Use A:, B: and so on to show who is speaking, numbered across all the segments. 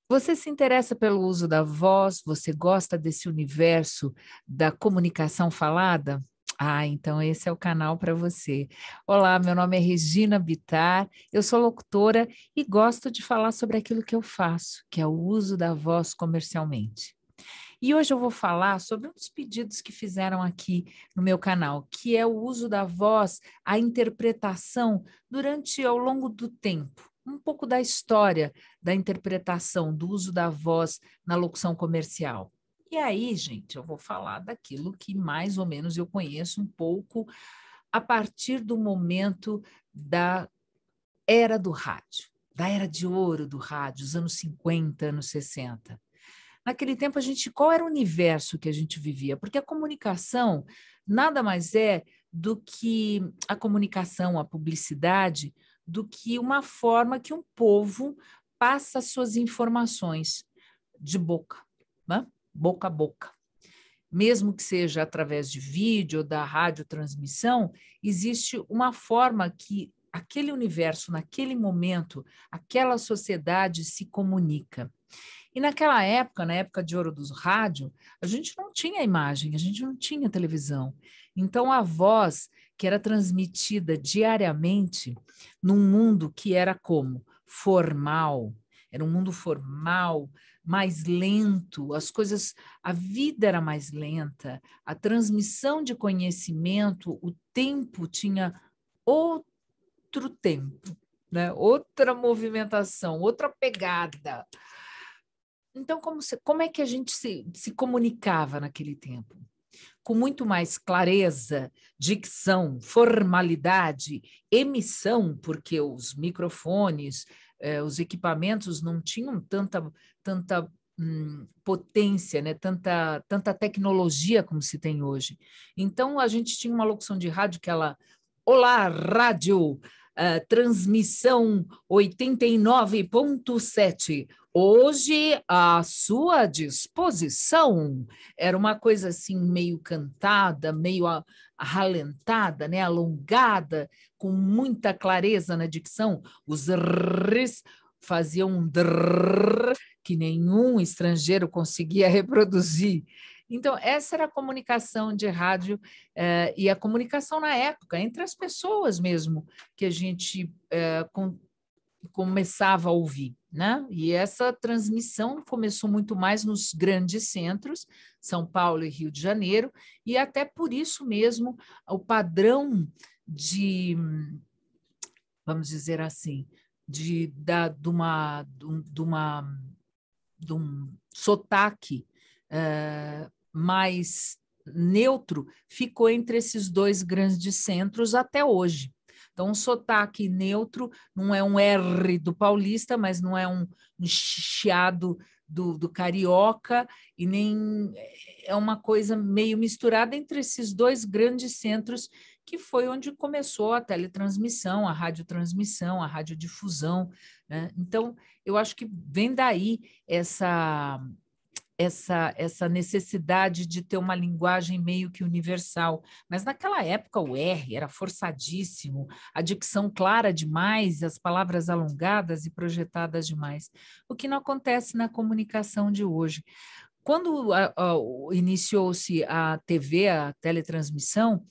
A: Você se interessa pelo uso da voz? Você gosta desse universo da comunicação falada? Ah, então esse é o canal para você. Olá, meu nome é Regina Bittar, eu sou locutora e gosto de falar sobre aquilo que eu faço, que é o uso da voz comercialmente. E hoje eu vou falar sobre um dos pedidos que fizeram aqui no meu canal, que é o uso da voz, a interpretação durante ao longo do tempo. Um pouco da história da interpretação, do uso da voz na locução comercial. E aí, gente, eu vou falar daquilo que mais ou menos eu conheço um pouco a partir do momento da era do rádio, da era de ouro do rádio, os anos 50, anos 60. Naquele tempo, qual era o universo que a gente vivia? Porque a comunicação nada mais é do que a comunicação, a publicidade, do que uma forma que um povo passa suas informações de boca, né? Boca a boca. Mesmo que seja através de vídeo ou da radiotransmissão, existe uma forma que aquele universo, naquele momento, aquela sociedade se comunica. E naquela época, na época de ouro dos rádios, a gente não tinha imagem, a gente não tinha televisão. Então, a voz que era transmitida diariamente num mundo que era como? Formal. Era um mundo formal, mais lento, as coisas, a vida era mais lenta, a transmissão de conhecimento, o tempo tinha outro tempo, né? Outra movimentação, outra pegada. Então, como é que a gente se comunicava naquele tempo? Com muito mais clareza, dicção, formalidade, emissão, porque os microfones, os equipamentos não tinham tanta potência, né? Tanta tecnologia como se tem hoje. Então, a gente tinha uma locução de rádio que ela... Olá, rádio, transmissão 89,7. Hoje, à sua disposição, era uma coisa assim meio cantada, meio ralentada, né? Alongada, com muita clareza na dicção. Os r's faziam um drrr que nenhum estrangeiro conseguia reproduzir. Então, essa era a comunicação de rádio e a comunicação na época, entre as pessoas mesmo, que a gente começava a ouvir, né? E essa transmissão começou muito mais nos grandes centros, São Paulo e Rio de Janeiro, e até por isso mesmo o padrão de, vamos dizer assim, de um sotaque mais neutro ficou entre esses dois grandes centros até hoje. Então, um sotaque neutro não é um R do paulista, mas não é um chiado do carioca, e nem é uma coisa meio misturada entre esses dois grandes centros, que foi onde começou a teletransmissão, a radiotransmissão, a radiodifusão, né? Então, eu acho que vem daí essa necessidade de ter uma linguagem meio que universal. Mas naquela época o R era forçadíssimo, a dicção clara demais, as palavras alongadas e projetadas demais, o que não acontece na comunicação de hoje. Quando iniciou-se a TV, a teletransmissão,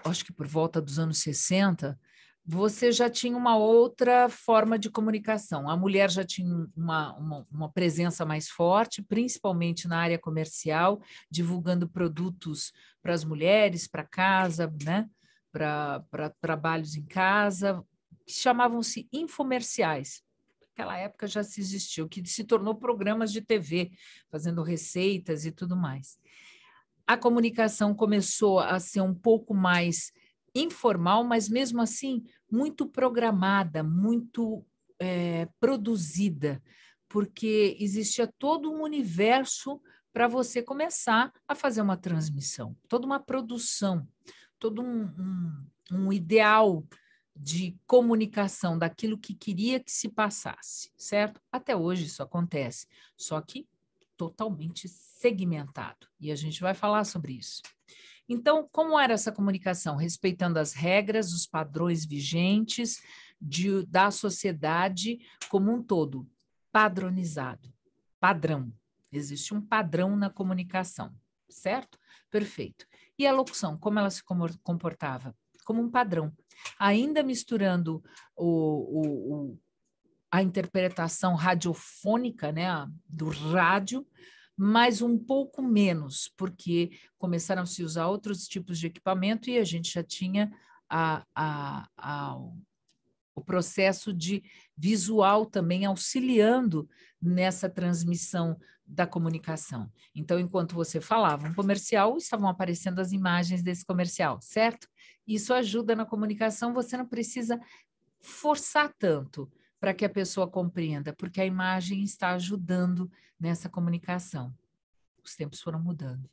A: acho que por volta dos anos 60, você já tinha uma outra forma de comunicação. A mulher já tinha uma presença mais forte, principalmente na área comercial, divulgando produtos para as mulheres, para casa, né? Para trabalhos em casa, que chamavam-se infomerciais. Naquela época já se existiu, que se tornou programas de TV, fazendo receitas e tudo mais. A comunicação começou a ser um pouco mais informal, mas mesmo assim muito programada, muito produzida, porque existia todo um universo para você começar a fazer uma transmissão, toda uma produção, todo um ideal de comunicação daquilo que queria que se passasse, certo? Até hoje isso acontece, só que totalmente segmentado, e a gente vai falar sobre isso. Então, como era essa comunicação? Respeitando as regras, os padrões vigentes da sociedade como um todo, padronizado, padrão. Existe um padrão na comunicação, certo? Perfeito. E a locução, como ela se comportava? Como um padrão. Ainda misturando a interpretação radiofônica, né, do rádio, mas um pouco menos, porque começaram a se usar outros tipos de equipamento e a gente já tinha o processo de visual também auxiliando nessa transmissão da comunicação. Então, enquanto você falava um comercial, estavam aparecendo as imagens desse comercial, certo? Isso ajuda na comunicação, você não precisa forçar tanto para que a pessoa compreenda, porque a imagem está ajudando nessa comunicação. Os tempos foram mudando.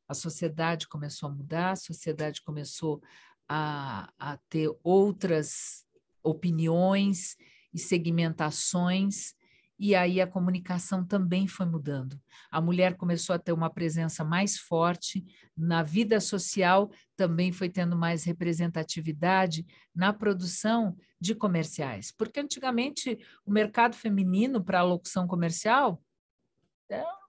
A: A sociedade começou a mudar, a sociedade começou a ter outras opiniões e segmentações, e aí a comunicação também foi mudando. A mulher começou a ter uma presença mais forte na vida social, também foi tendo mais representatividade na produção de comerciais, porque antigamente o mercado feminino para a locução comercial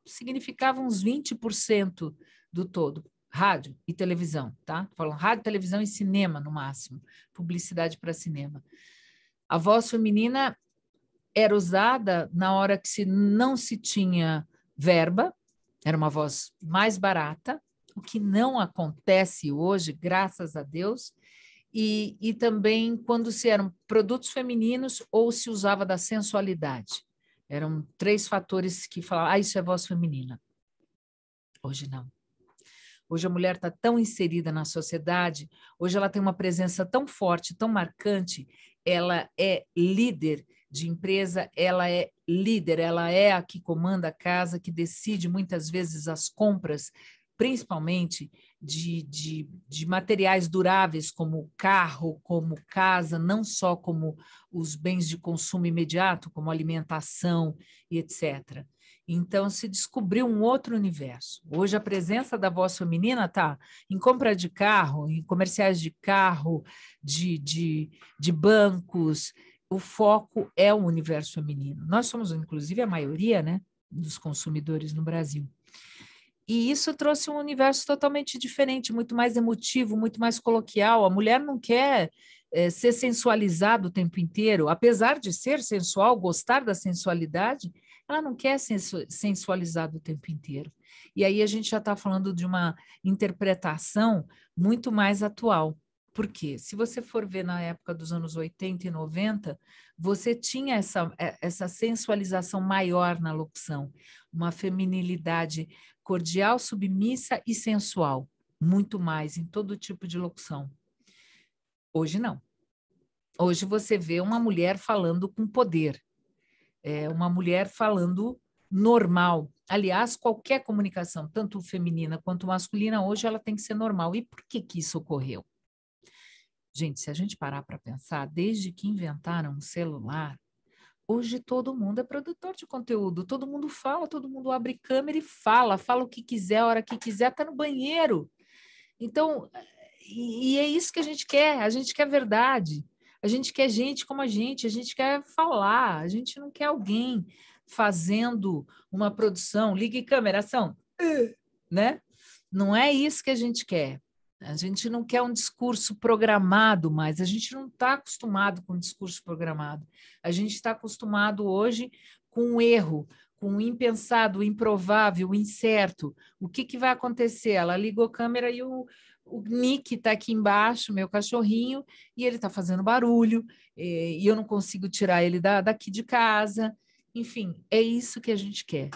A: significava uns 20% do todo. Rádio e televisão, tá? Falam rádio, televisão e cinema, no máximo. Publicidade para cinema. A voz feminina era usada na hora que não se tinha verba, era uma voz mais barata, o que não acontece hoje, graças a Deus, e também quando se eram produtos femininos ou se usava da sensualidade. Eram 3 fatores que falavam, isso é voz feminina. Hoje não. Hoje a mulher está tão inserida na sociedade, hoje ela tem uma presença tão forte, tão marcante, ela é líder de empresa, ela é líder, ela é a que comanda a casa, que decide muitas vezes as compras, principalmente de materiais duráveis, como carro, como casa, não só como os bens de consumo imediato, como alimentação e etc. Então, se descobriu um outro universo. Hoje, a presença da voz feminina está em compra de carro, em comerciais de carro, de bancos. O foco é o universo feminino. Nós somos, inclusive, a maioria, né, dos consumidores no Brasil. E isso trouxe um universo totalmente diferente, muito mais emotivo, muito mais coloquial. A mulher não quer ser sensualizada o tempo inteiro, apesar de ser sensual, gostar da sensualidade, ela não quer ser sensualizada o tempo inteiro. E aí a gente já está falando de uma interpretação muito mais atual. Por quê? Se você for ver na época dos anos 80 e 90, você tinha essa sensualização maior na locução, uma feminilidade cordial, submissa e sensual, muito mais em todo tipo de locução. Hoje não. Hoje você vê uma mulher falando com poder, uma mulher falando normal. Aliás, qualquer comunicação, tanto feminina quanto masculina, hoje ela tem que ser normal. E por que isso ocorreu? Gente, se a gente parar para pensar, desde que inventaram o celular, hoje todo mundo é produtor de conteúdo, todo mundo fala, todo mundo abre câmera e fala o que quiser, a hora que quiser, está no banheiro. Então, e é isso que a gente quer verdade, a gente quer gente como a gente quer falar, a gente não quer alguém fazendo uma produção, ligue câmera, ação, né? Não é isso que a gente quer. A gente não quer um discurso programado mais, a gente não está acostumado com um discurso programado. A gente está acostumado hoje com o erro, com o impensado, o improvável, o incerto. O que vai acontecer? Ela ligou a câmera e o Nick está aqui embaixo, meu cachorrinho, e ele está fazendo barulho, e eu não consigo tirar ele daqui de casa. Enfim, é isso que a gente quer,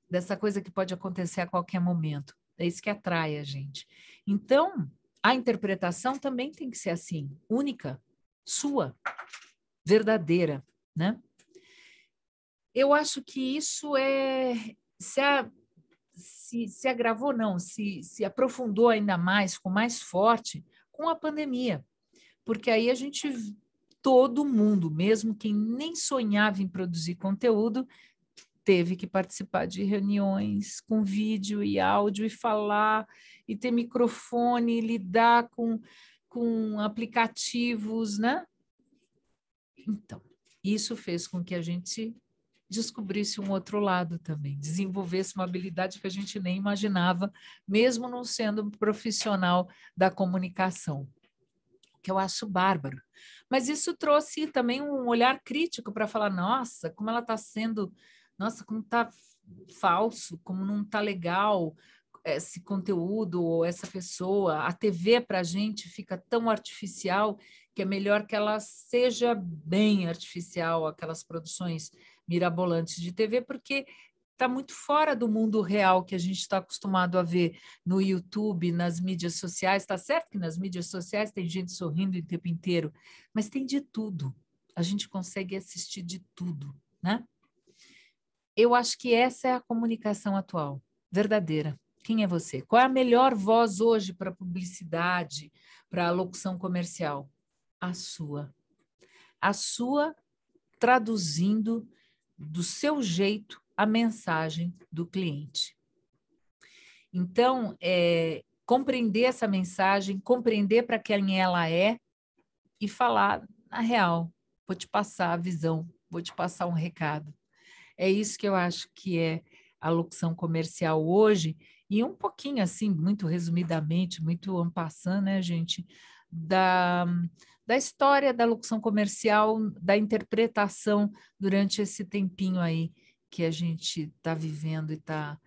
A: dessa coisa que pode acontecer a qualquer momento. É isso que atrai a gente. Então, a interpretação também tem que ser assim, única, sua, verdadeira, né? Eu acho que isso se agravou, não, se aprofundou ainda mais, ficou mais forte com a pandemia, porque aí todo mundo, mesmo quem nem sonhava em produzir conteúdo, teve que participar de reuniões com vídeo e áudio e falar, e ter microfone, e lidar com aplicativos, né? Então, isso fez com que a gente descobrisse um outro lado também, desenvolvesse uma habilidade que a gente nem imaginava, mesmo não sendo um profissional da comunicação, que eu acho bárbaro. Mas isso trouxe também um olhar crítico para falar, nossa, como ela está sendo, nossa, como está falso, como não está legal esse conteúdo ou essa pessoa. A TV para a gente fica tão artificial que é melhor que ela seja bem artificial, aquelas produções mirabolantes de TV, porque está muito fora do mundo real que a gente está acostumado a ver no YouTube, nas mídias sociais. Está certo que nas mídias sociais tem gente sorrindo o tempo inteiro, mas tem de tudo. A gente consegue assistir de tudo, né? Eu acho que essa é a comunicação atual, verdadeira. Quem é você? Qual é a melhor voz hoje para publicidade, para a locução comercial? A sua. A sua traduzindo do seu jeito a mensagem do cliente. Então, compreender essa mensagem, compreender para quem ela é e falar na real. Vou te passar a visão, vou te passar um recado. É isso que eu acho que é a locução comercial hoje, e um pouquinho assim, muito resumidamente, muito en passant, né, gente, da história da locução comercial, da interpretação durante esse tempinho aí que a gente está vivendo e está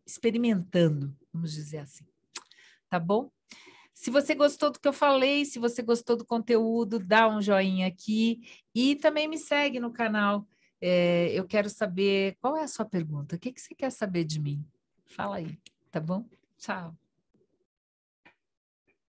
A: experimentando, vamos dizer assim. Tá bom? Se você gostou do que eu falei, se você gostou do conteúdo, dá um joinha aqui e também me segue no canal. Eu quero saber qual é a sua pergunta. O que você quer saber de mim? Fala aí, tá bom? Tchau.